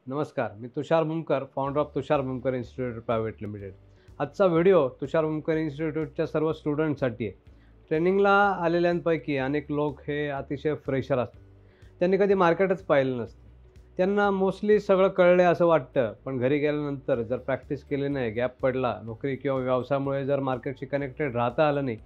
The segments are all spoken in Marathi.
नमस्कार, मी Tushar Mumkar, founder of Tushar Mumkar institute private limited. आजचा व्हिडिओ तुषार मुमकर इन्स्टिट्यूटच्या सर्व स्टुडंटसाठी आहे. ट्रेनिंगला आलेल्यांपैकी अनेक लोक हे अतिशय फ्रेशर असतात. त्यांनी कधी मार्केटच पाहिलं नसतं. त्यांना मोस्टली सगळं कळलं आहे असं वाटतं, पण घरी गेल्यानंतर जर प्रॅक्टिस केली नाही, गॅप पडला, नोकरी किंवा व्यवसायामुळे जर मार्केटशी कनेक्टेड राहता आलं नाही,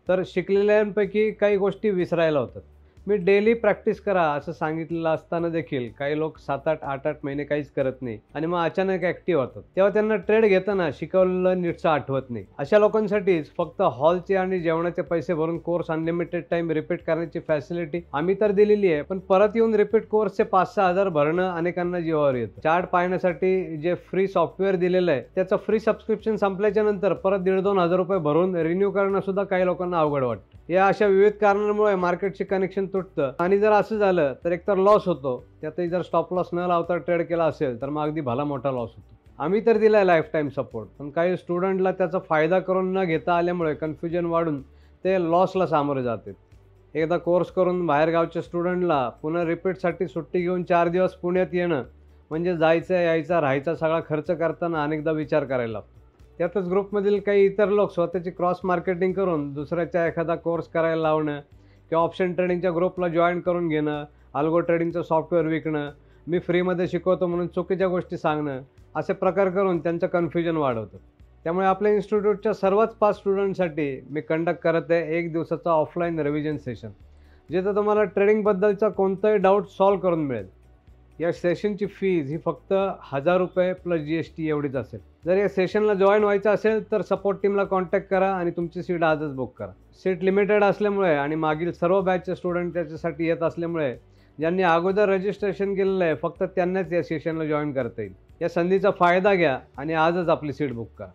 तर शिकलेल्यांपैकी काही गोष्टी विसरायला होतात. मी डेली प्रॅक्टिस करा असं सांगितलेलं असताना देखील काही लोक 7-8, 8-8 महिने काहीच करत नाही आणि मग अचानक ॲक्टिव्ह होतात. तेव्हा त्यांना ट्रेड घेताना शिकवलेलं नीटचं आठवत नाही. अशा लोकांसाठीच फक्त हॉलचे आणि जेवणाचे पैसे भरून कोर्स अनलिमिटेड टाईम रिपीट करण्याची फॅसिलिटी आम्ही तर दिलेली आहे, पण परत येऊन रिपीट कोर्सचे 5-6 हजार भरणं अनेकांना जीवावर येतं. चार्ट पाहण्यासाठी जे फ्री सॉफ्टवेअर दिलेलं आहे त्याचं फ्री सबस्क्रिप्शन संपल्याच्या नंतर परत 1,500-2,000 हजार रुपये भरून रिन्यू करणं सुद्धा काही लोकांना अवघड वाटतं. या अशा विविध कारणांमुळे मार्केटचे कनेक्शन तुटतं आणि जर असं झालं तर एकतर लॉस होतो. त्यातही जर स्टॉप लॉस न लावता ट्रेड केला असेल तर मग अगदी भला मोठा लॉस होतो. आम्ही तर दिलाय लाईफ टाईम सपोर्ट, पण काही स्टुडंटला त्याचा फायदा करून न घेता आल्यामुळे कन्फ्युजन वाढून ते लॉसला सामोरे जातात. एकदा कोर्स करून बाहेरगावच्या स्टुडंटला पुन्हा रिपीटसाठी सुट्टी घेऊन 4 दिवस पुण्यात येणं म्हणजे जायचं, यायचा, राहायचा सगळा खर्च करताना अनेकदा विचार करायला लागतो. त्यातच ग्रुपमधील काही इतर लोक स्वतःची क्रॉस मार्केटिंग करून दुसऱ्याच्या एखादा कोर्स करायला लावणं किंवा ऑप्शन ट्रेडिंगच्या ग्रुपला जॉईन करून घेणं, अल्गो ट्रेडिंगचं सॉफ्टवेअर विकणं, मी फ्रीमध्ये शिकवतो म्हणून चुकीच्या गोष्टी सांगणं, असे प्रकार करून त्यांचं कन्फ्युजन वाढवतं. त्यामुळे आपल्या इन्स्टिट्यूटच्या सर्वच 5 स्टुडंटसाठी मी कंडक्ट करत आहे 1 दिवसाचा ऑफलाईन रिव्हिजन सेशन, जिथं तुम्हाला ट्रेडिंगबद्दलचा कोणताही डाऊट सॉल्व्ह करून मिळेल. या सेशनची फीज ही फक्त ₹1000 प्लस GST एवढीच असेल. जर या सेशनला जॉईन व्हायचं असेल तर सपोर्ट टीमला कॉन्टॅक्ट करा आणि तुमची सीट आजच बुक करा. सीट लिमिटेड असल्यामुळे आणि मागील सर्व बॅचचे स्टुडंट त्याच्यासाठी येत असल्यामुळे ज्यांनी अगोदर रजिस्ट्रेशन केलेलं आहे फक्त त्यांनाच या सेशनला जॉईन करता येईल. या संधीचा फायदा घ्या आणि आजच आपली सीट बुक करा.